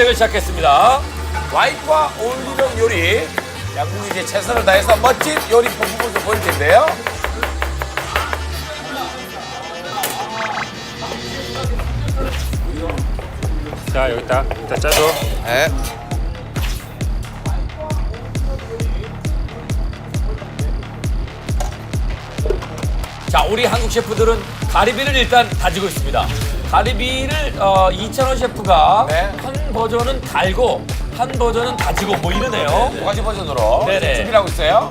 대결 시작했습니다. 와이프와 어울리는 요리. 양궁이 이제 최선을 다해서 멋진 요리 퍼포먼스 보일 텐데요. 자, 여기 있다. 자, 짜줘. 네. 자, 우리 한국 셰프들은 가리비를 일단 다지고 있습니다. 가리비를 이찬원 셰프가 네. 한 버전은 달고 한 버전은 다지고 뭐 이러네요. 두 가지 버전으로 네네. 준비를 하고 있어요.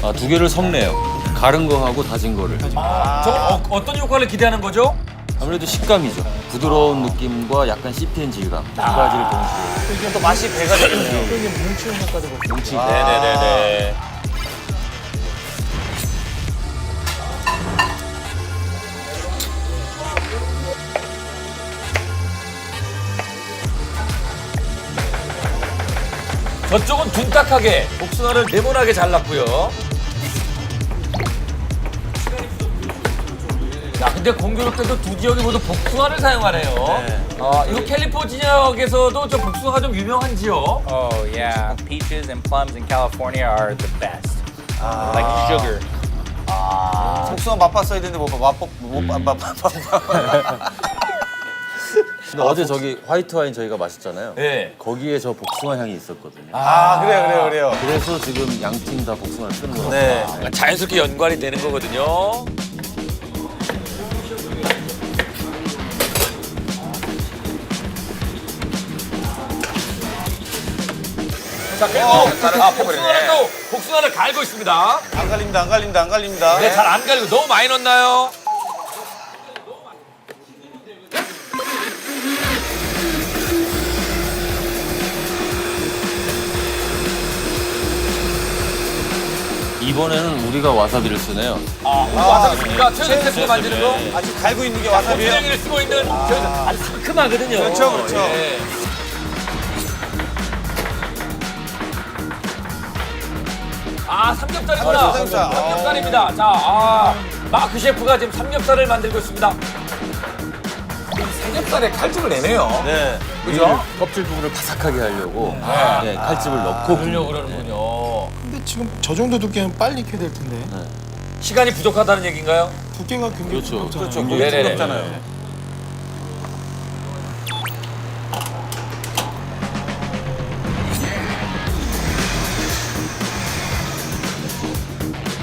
아, 두 개를 섞네요. 가른 거하고 다진 거를. 저건 어떤 효과를 기대하는 거죠? 아무래도 식감이죠. 부드러운 느낌과 약간 씹히는 질감. 두 가지를 동시에. 또 맛이 배가 되겠네요. 뭉치. 네네네네. 저쪽은 둔탁하게 복숭아를 네모나게 잘랐고요. 야, 근데 공교롭게도 두 지역이 모두 복숭아를 사용하네요. 이거 캘리포 지역에서도 저 복숭아가 좀 유명한 지역. Oh yeah, peaches and plums in California are the best. Like sugar. 복숭아 맛봤어야 되는데 못 맛봤어. 근데 어제 저기 화이트 와인 저희가 마셨잖아요. 네. 거기에 저 복숭아 향이 있었거든요. 아, 그래요. 그래서 지금 양 팀 다 복숭아를 쓰는 거예요. 네. 그러니까 자연스럽게 연관이 되는 거거든요. 자, 그리고 복숭아를 또 복숭아를 갈고 있습니다. 안 갈립니다. 네, 잘 안 갈리고 너무 많이 넣었나요? 이번에는 우리가 와사비를 쓰네요. 와사비입니까? 최근 셰프가 만드는 거? 아직 갈고 있는 게 와사비예요? 고추냉이를 쓰고 있는 저희는 아주 상큼하거든요. 그렇죠. 예. 아, 삼겹살이구나. 삼겹살. 삼겹살입니다. 자, 마크 셰프가 지금 삼겹살을 만들고 있습니다. 삼겹살에 칼집을 내네요. 네. 그죠? 껍질 부분을 바삭하게 하려고 네, 칼집을 넣고 그러려고 그러는군요. 근데 지금 저 정도 두께는 빨리 익혀야 될 텐데 시간이 부족하다는 얘기인가요? 두께가 굉장히 그렇죠. 두껍잖아요. 네네네. 잖아요.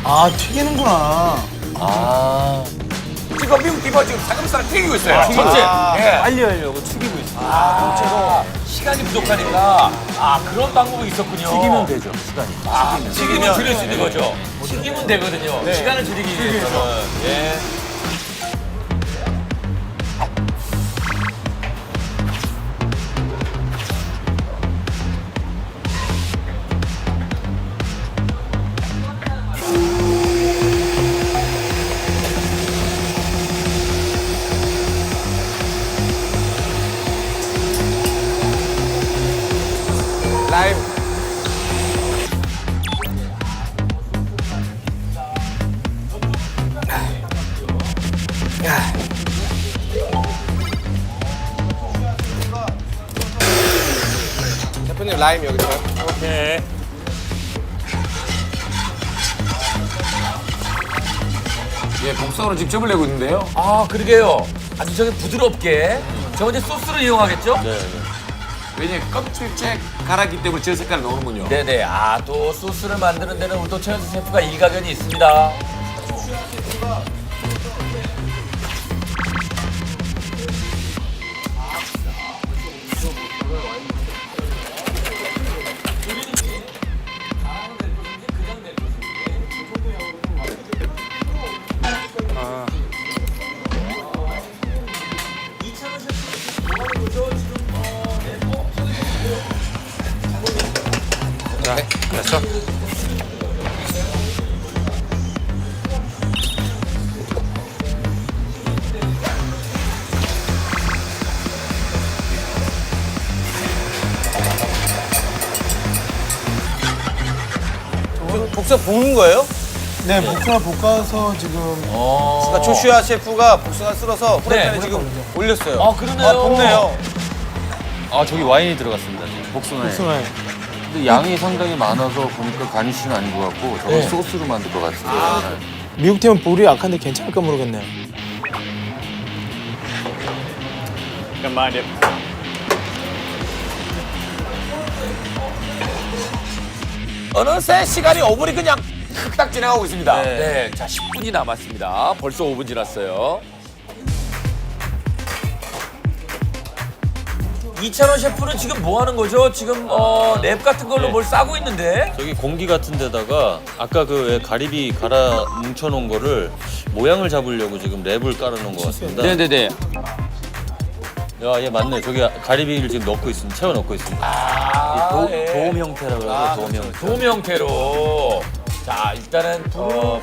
아 튀기는구나. 아, 지금 미국 디버 지금 삼겹살을 튀기고 있어요. 전체. 예. 빨리 하려고 튀기고 있어요. 시간이 부족하니까 그런 방법이 있었군요. 튀기면 되죠, 시간이. 튀기면 줄일 수 있는 거죠. 튀기면 되거든요. 시간을 줄이기 위해서는. 예. 라임. 대표님 라임 여기 있어요. 오케이. 예, 복숭아로 직접을 내고 있는데요. 그러게요. 아주 저게 부드럽게. 저 이제 소스를 이용하겠죠? 왜냐면 껍질째 갈았기 때문에 저 색깔이 나오는군요. 네네. 또 소스를 만드는 데는 우리 또 최현수 셰프가 일가견이 있습니다. 자, 됐어. 복숭아 볶는 거예요? 네, 복숭아 볶아서 지금 그러니까 조슈아 셰프가 복숭아 쓸어서 프라이팬에 지금 올렸어요. 아, 그러네요. 아, 덥네요. 아 저기 와인이 들어갔습니다. 지금 복숭아에. 복숭아에 근데 양이 상당히 많아서 보니까 가니쉬는 아닌 것 같고 저건 네. 소스로 만들 것 같은데. 미국 팀은 볼이 약한데 괜찮을까 모르겠네요. Combine it. 어느새 시간이 5분이 그냥 흑딱 지나가고 있습니다. 네. 자, 10분이 남았습니다. 벌써 5분 지났어요. 이찬원 셰프는 지금 뭐 하는 거죠? 지금 랩 같은 걸로 뭘 싸고 있는데? 저기 공기 같은 데다가 아까 그 왜 가리비 갈아 뭉쳐놓은 거를 모양을 잡으려고 지금 랩을 깔아놓은 것 같습니다. 네네네. 야, 얘 맞네. 저기 가리비를 지금 넣고 있습니다. 채워 넣고 있습니다. 아, 예. 도움 형태라고 그러죠. 도움 형태. 도움 형태로. 자, 일단은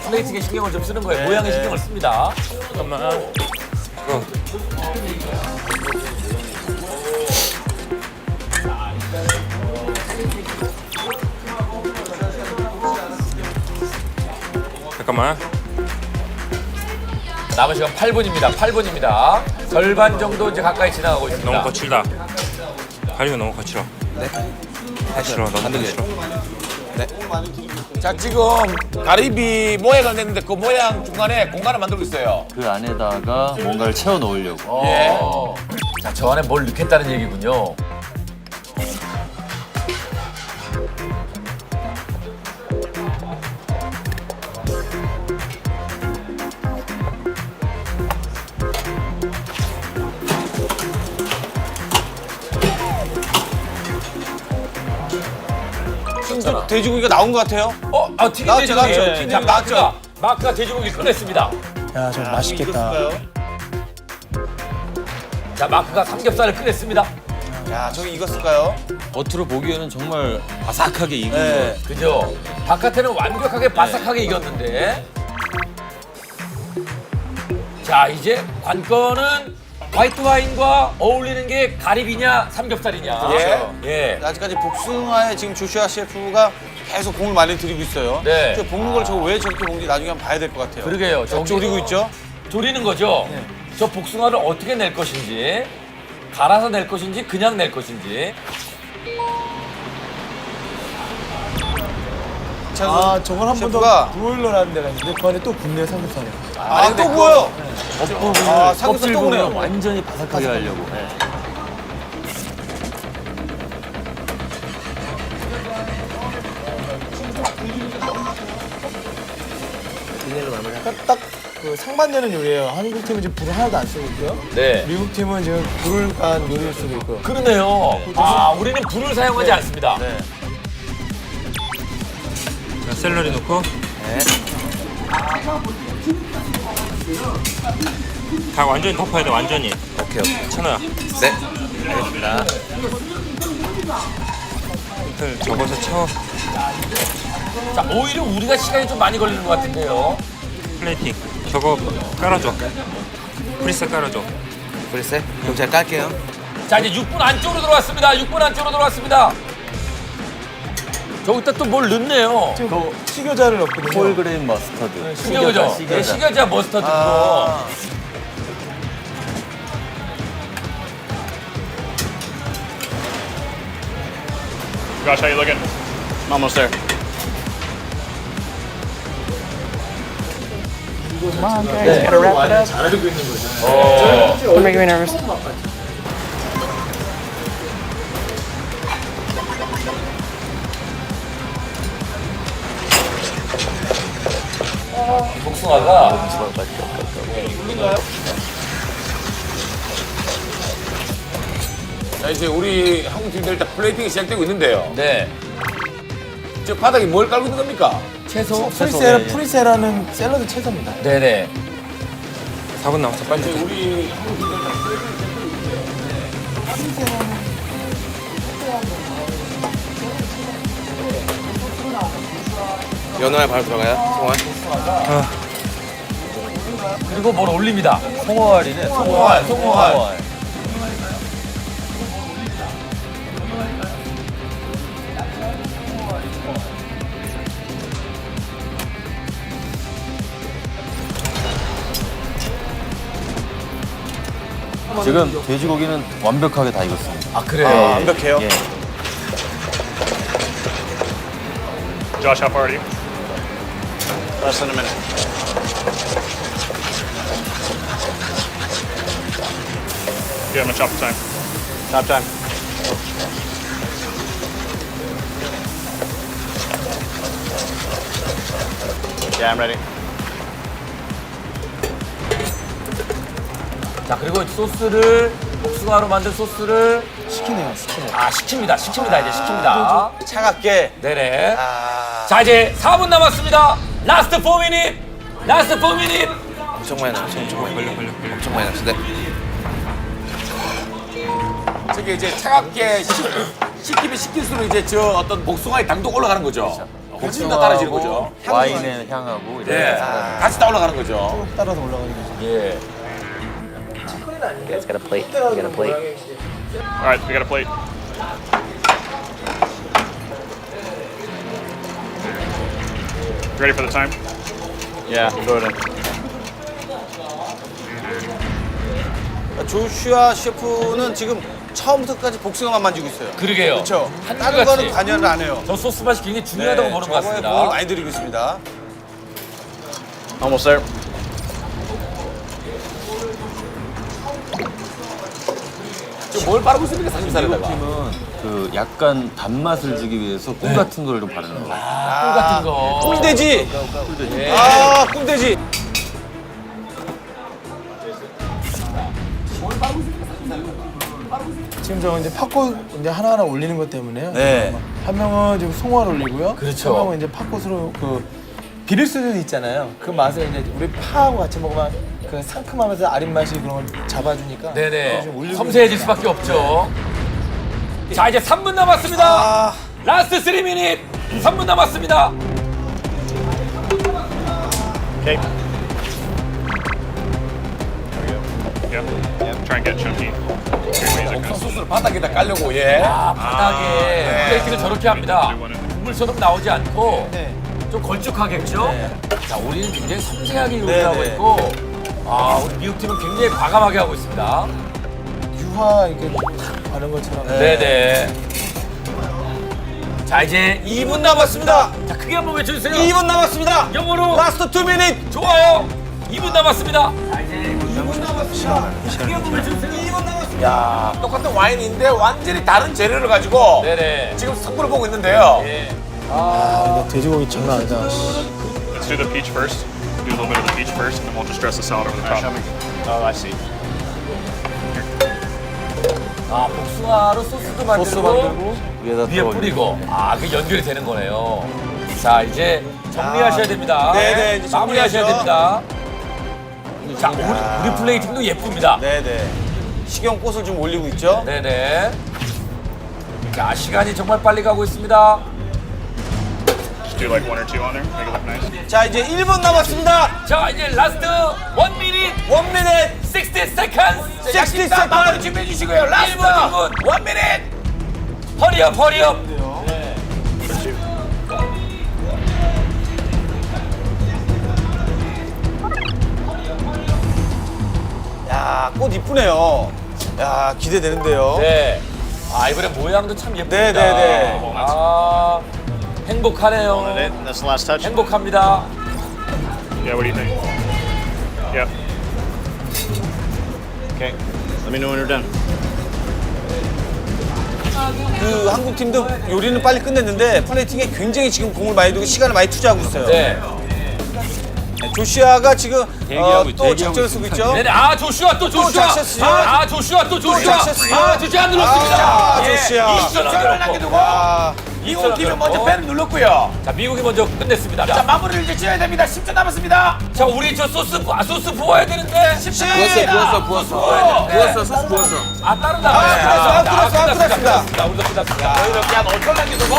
플레이팅에 신경을 좀 쓰는 거예요. 모양에 신경을 씁니다. 잠깐만. 잠깐만. 남은 시간 8분입니다. 8분입니다. 절반 정도 이제 가까이 지나가고 있습니다. 너무 거칠다. 가리가 너무 거칠어. 네. 거칠어. 너무 거칠어. 자, 지금 가리비 모양을 냈는데 그 모양 중간에 공간을 만들고 있어요. 그 안에다가 뭔가를 채워 넣으려고. 예. 자, 저 안에 뭘 넣겠다는 얘기군요. 돼지고기가 나온 것 같아요. 튀긴 나왔죠, 돼지고기. 나왔죠. 자, 튀김 마크가 돼지고기 꺼냈습니다. 야, 저 맛있겠다. 자, 마크가 삼겹살을 꺼냈습니다. 야, 저기 익었을까요? 겉으로 보기에는 정말 바삭하게 익은 네. 거. 그죠? 바깥에는 완벽하게 바삭하게 익었는데. 자, 이제 관건은 화이트 와인과 어울리는 게 가리비냐 삼겹살이냐. 예. 아직까지 복숭아에 지금 조슈아 셰프가 계속 공을 많이 들이고 있어요. 네. 저 볶는 걸 저거 왜 저렇게 볶는지 나중에 한번 봐야 될 것 같아요. 그러게요. 저 졸이고 있죠? 졸이는 거죠. 저 복숭아를 어떻게 낼 것인지, 갈아서 낼 것인지, 그냥 낼 것인지. 아, 저걸 한 번 더 셰프가 브로일러라는 데가 있는데 그 안에 또 굽네 삼겹살을. 또 구워요. 겉부분을 아, 삼겹살 껍질 또 부분을 그래요. 완전히 바삭하게 하려고. 네. 딱 그 상반되는 요리예요. 한국 팀은 지금 불을 하나도 안 쓰고 있고요. 네. 미국 팀은 지금 불을 깐 요리를 쓰고 있고요. 그러네요. 아, 우리는 불을 사용하지 않습니다. 자, 샐러리 넣고. 다 완전히 덮어야 돼. 완전히. 오케이. 찬호야. 네. 알겠습니다. 끝을 접어서 쳐. 자, 오히려 우리가 시간이 좀 많이 걸리는 것 같은데요. 플레이팅. 저거 깔아줘. 프리셋 깔아줘. 그랬어요? 그럼 제가 깔게요. 자, 이제 6분 안쪽으로 들어왔습니다. 6분 안쪽으로 들어왔습니다. 저기다 또 뭘 넣네요. 지금 식효자를 넣거든요. 홀그레인 머스터드. 식여죠? 네, 식여자 머스터드 거. Josh, how you looking? I'm almost there. Come on, guys, gotta wrap it up. Don't make me nervous. 복숭아가 자, 이제 우리 한국 팀들 일단 플레이팅이 시작되고 있는데요. 네. 저 바닥에 뭘 깔고 있는 겁니까? 채소. 프리세라는 샐러드 채소입니다. 네네. 4분 남았어. 빨리. 우리 한국 팀들 연어에 바로 들어가요? 송알? 그리고 뭘 올립니다. 송어알이네. 송어알. 지금 돼지고기는 완벽하게 다 익었습니다. 아 그래요. 완벽해요. 예. Josh, how far are you? Less than a minute. Do you have much chop time? Top time. Yeah, I'm ready. 자 그리고 소스를 복숭아로 만든 소스를 시키네요, 시키네. 시킵니다. 이제 시킵니다. 차갑게. 네네. 아, 자 이제 4분 남았습니다. 라스트 4미닛. 라스트 4미닛. 엄청 많이 남았어. 엄청 많이 남았어. 네. 저게 이제 차갑게 식히면 식힐수록 이제 저 어떤 복숭아의 당도 올라가는 거죠. 훨씬 더 따라지는 거죠. 와인의 향하고 이런 네. 같이 다 올라가는 거죠. 따라서 올라가는 거죠. 예. You guys got a plate? You got a plate? All right, we got a plate. Ready for the time? Yeah, throw it in. 조슈아 셰프는 지금 처음부터까지 복숭아만 만지고 있어요. 그러게요. 그렇죠. 한결같이. 다른 거는 관여를 안 해요. 저 소스 맛이 굉장히 중요하다고 보는 것 저거에 공을 같습니다. 많이 들이고 있습니다. Almost there. 지금 뭘 바르고 있습니까, 삼겹살에다가? 팀은 그 약간 단맛을 주기 위해서 꿀 같은 걸 좀 바르는 거예요. 꿀 같은 거. 꿀돼지. 아, 꿀돼지. 지금 저 이제 팥꽃 이제 하나하나 올리는 것 때문에요. 네. 한 명은 지금 송화를 올리고요. 그렇죠. 한 명은 이제 팥꽃으로 그 비릴 수도 있잖아요. 그 맛을 이제 우리 파하고 같이 먹으면 그 상큼하면서 아린 맛이 그런 걸 잡아주니까. 네네. 좀 올리고 섬세해질 수밖에 없죠. 자 이제 3분 남았습니다. 아, 라스트 3미닛. 3분 남았습니다. Okay. Yeah. Try and get chunky. 옥수수 소스를 바닥에다 깔려고, 예. 바닥에 플레이팅을 저렇게 합니다. 국물처럼 나오지 않고 네. 좀 걸쭉하겠죠? 자, 우리는 굉장히 섬세하게 요리를 하고 있고 우리 미국 팀은 굉장히 과감하게 하고 있습니다. 유화 이렇게 탁 바른 것처럼. 네네. 자, 이제 2분 남았습니다. 자, 크게 한번 외쳐주세요. 2분 남았습니다. 영어로 라스트 2 minutes. 좋아요. 2분 남았습니다. 자, 이제 2분 남았습니다. 크게 한번 외쳐주세요. 2분 남았습니다. 야, 똑같은 와인인데 완전히 다른 재료를 가지고 네네. 지금 승부를 보고 있는데요. 예. 근데 돼지고기 장난 아니다. Let's do the peach first. Do a little bit of the peach first, and then we'll just dress the salad over the top. Oh, I see. 복숭아로 소스도 만들고, 소스 만들고 위에다 위에 뿌리고 그 연결이 되는 거네요. 자 이제 정리하셔야 됩니다. 네네, 이제 마무리하셔야 정리하죠. 됩니다. 자 우리 플레이팅도 예쁩니다. 네네. 식용꽃을 좀 올리고 있죠. 네네. 자 시간이 정말 빨리 가고 있습니다. Just do like 1 or 2 on there, make it look nice. 자, 이제 1분 남았습니다. 자 이제 라스트 1 minute 1 minute. 60 seconds. 60 자, 마무리 seconds. 준비해 주시고요. 라스트 1분. 1 minute. 허리업 허리업. 야, 꽃 이쁘네요. 야, 기대되는데요. 네. 이번에 모양도 참 예쁩니다. 네네네. 행복하네요. That's the last touch. 행복합니다. Yeah, what do you think? Yeah. Okay. Let me know when you're done. 그 한국 팀도 요리는 빨리 끝냈는데 플레이팅에 굉장히 지금 공을 많이 두고 시간을 많이 투자하고 있어요. 네. 조시아가 지금 대기하고 또 작전을 쓰고 있죠. 네네. 조슈아 또 조슈아. 작전 쓰죠. 조슈아 또 조슈아. 작전 조슈아 눌렀습니다. 예, 조시아. 20점 을 남겨놓고. 남겨두고 아, 미국 팀은 먼저 펜을 눌렀고요. 자 미국이 먼저 끝냈습니다. 자, 마무리를 이제 지어야 됩니다. 10초 남았습니다. 자 우리 저 소스 부어야 되는데. 10초. 부었어. 소스 부었어. 다른 나라. 끝났습니다. 우리도 끝났습니다. 이렇게 한 5초 남겨두고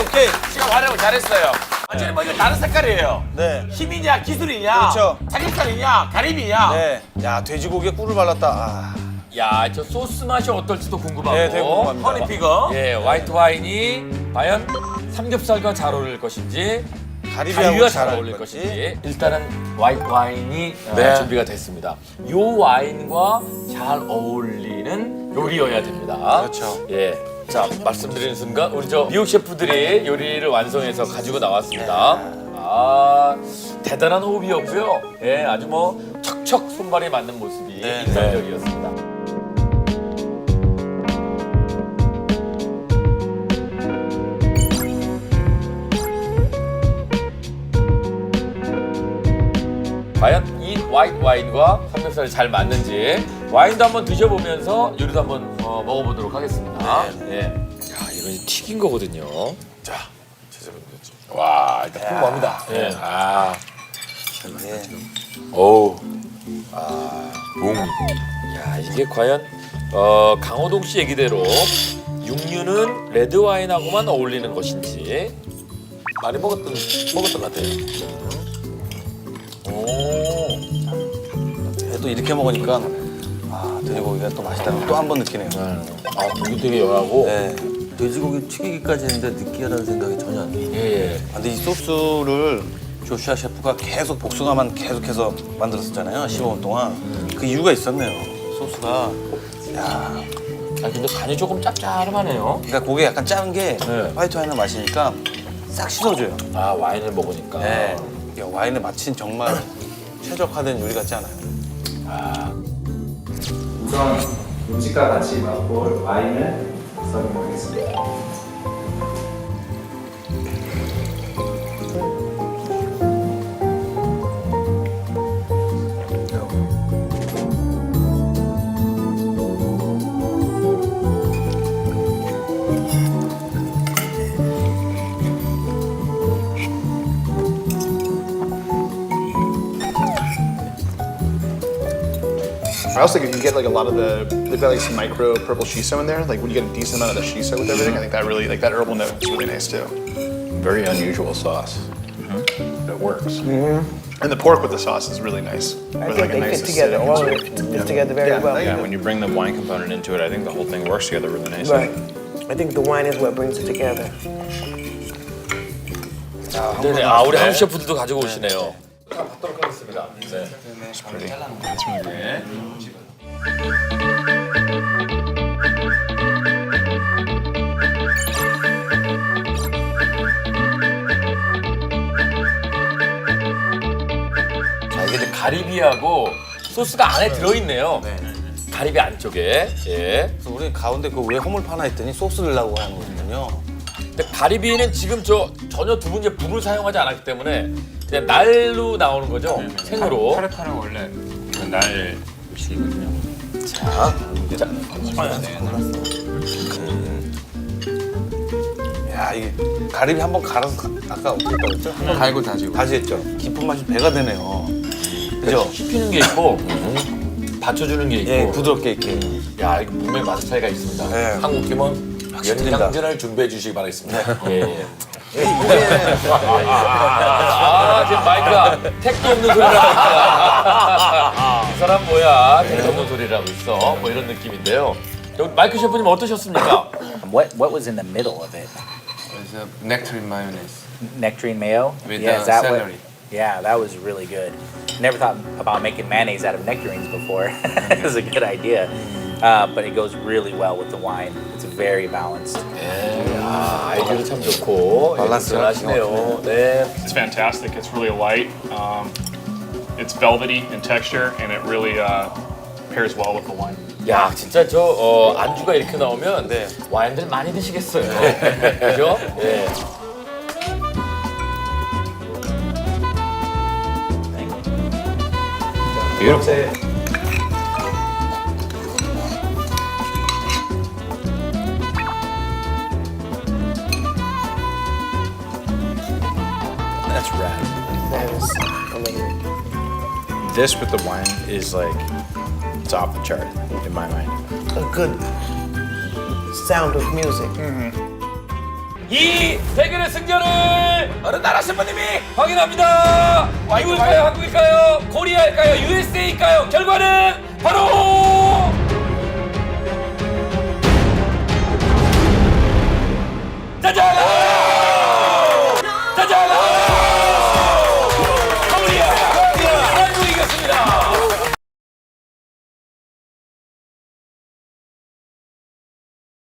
오케이. 시간 활용을 잘했어요. 완전히 뭐 이거 다른 색깔이에요. 네. 힘이냐 기술이냐 그렇죠. 삼겹살이냐 가리비냐. 네. 야, 돼지고기에 꿀을 발랐다. 아. 야 저 소스 맛이 어떨지도 궁금하고. 네, 되게 궁금합니다. 허니피거. 예 화이트 와인이 과연 삼겹살과 잘 어울릴 것인지 가리비와 잘 어울릴 것인지 일단은 화이트 와인이 준비가 됐습니다. 이 와인과 잘 어울리는 요리여야 됩니다. 그렇죠. 예. 자, 말씀드리는 순간 우리 저 미국 셰프들이 요리를 완성해서 가지고 나왔습니다. 아, 대단한 호흡이었고요. 예, 아주 뭐 척척 손발이 맞는 모습이 인상적이었습니다. 과연 이 화이트 와인과 삼겹살이 잘 맞는지 와인도 한번 드셔보면서 요리도 한번 먹어보도록 하겠습니다. 예. 야, 이건 이제 튀긴 거거든요. 자, 와, 일단 풍부합니다. 예. 아, 어우, 야, 이게 과연 강호동 씨 얘기대로 육류는 레드 와인하고만 어울리는 것인지 많이 먹었던 것 같아요. 또 이렇게 먹으니까 돼지고기가 또 맛있다는 걸 또 한 번 느끼네요. 아, 고기 되게 연하고. 네. 돼지고기 튀기기까지 했는데 느끼하다는 생각이 전혀 안 들어요. 예. 근데 이 소스를 조슈아 셰프가 계속 복숭아만 계속해서 만들었었잖아요. 15분 동안. 그 이유가 있었네요. 소스가. 야, 아, 근데 간이 조금 짭짤하네요. 그러니까 그게 약간 짠 게 네. 화이트 와인을 마시니까 싹 씻어줘요. 아, 와인을 먹으니까. 네. 야, 와인을 마친 정말 최적화된 요리 같지 않아요? 우선 음식과 같이 맛볼 와인을 서빙하겠습니다. I also think if you get like a lot of they've got like some micro purple shiso in there. Like when you get a decent amount of the shiso with everything, I think that really like that herbal note is really nice too. Very unusual sauce. That works. And the pork with the sauce is really nice. I think they fit together. All of it fits together very well. Yeah, when you bring the wine component into it, I think the whole thing works together really nicely. Right. I think the wine is what brings it together. 네네. 아, 우리 한국 셰프들도 가지고 오시네요. 자, 받도록 하겠습니다. 네. It's pretty. That's really great. 자, 이게 이제 가리비하고 소스가 안에 들어있네요. 가리비 안쪽에. 예. 그래서 우리 가운데 그 왜 허물 파나 했더니 소스 넣으려고 하는 거거든요. 근데 가리비는 지금 전혀 두 번째 불을 사용하지 않았기 때문에 그냥 날로 나오는 거죠? 생으로. 카레파는 원래 날 음식이거든요. 자, 야, 이게 가리비 한번 갈아서 아까 어떻게 했죠? 한번 갈고 다지고. 다지했죠. 깊은 맛이 배가 되네요. 그죠? 씹히는 게 있고 받쳐주는 게 있고. 예, 부드럽게 이렇게. 야, 이거 분명히 맛의 차이가 있습니다. 네. 한국 팀은 연장전을 준비해 주시기 바라겠습니다. 예, 예. 지금 마이크가 택도 없는 소리를 하고 있다. 이 사람 뭐야? 택도 없는 소리를 하고 있어. 뭐 이런 느낌인데요. 여기 마이크 셰프님 어떠셨습니까? What was in the middle of it? nectarine mayonnaise Nectarine mayo? with Yeah, is that what- celery. Yeah, that was really good. Never thought about making mayonnaise out of nectarines before. It was a good idea. But it goes really well with the wine. It's very balanced. 아, 아이디어도 참 좋고 밸런스가 하시네요. 네. It's fantastic. It's really light. It's velvety in texture, and it really pairs well with the wine. 야, 진짜 안주가 이렇게 나오면 와인들 많이 드시겠어요. 그죠? 예. Beautiful. That's rad. That is amazing. This with the wine is like, it's off the chart in my mind. A good sound of music. 이 대결의 승자를 어느 나라 셰프님이 확인합니다. 미국일까요? 한국일까요? 코리아일까요? USA일까요? 결과는 바로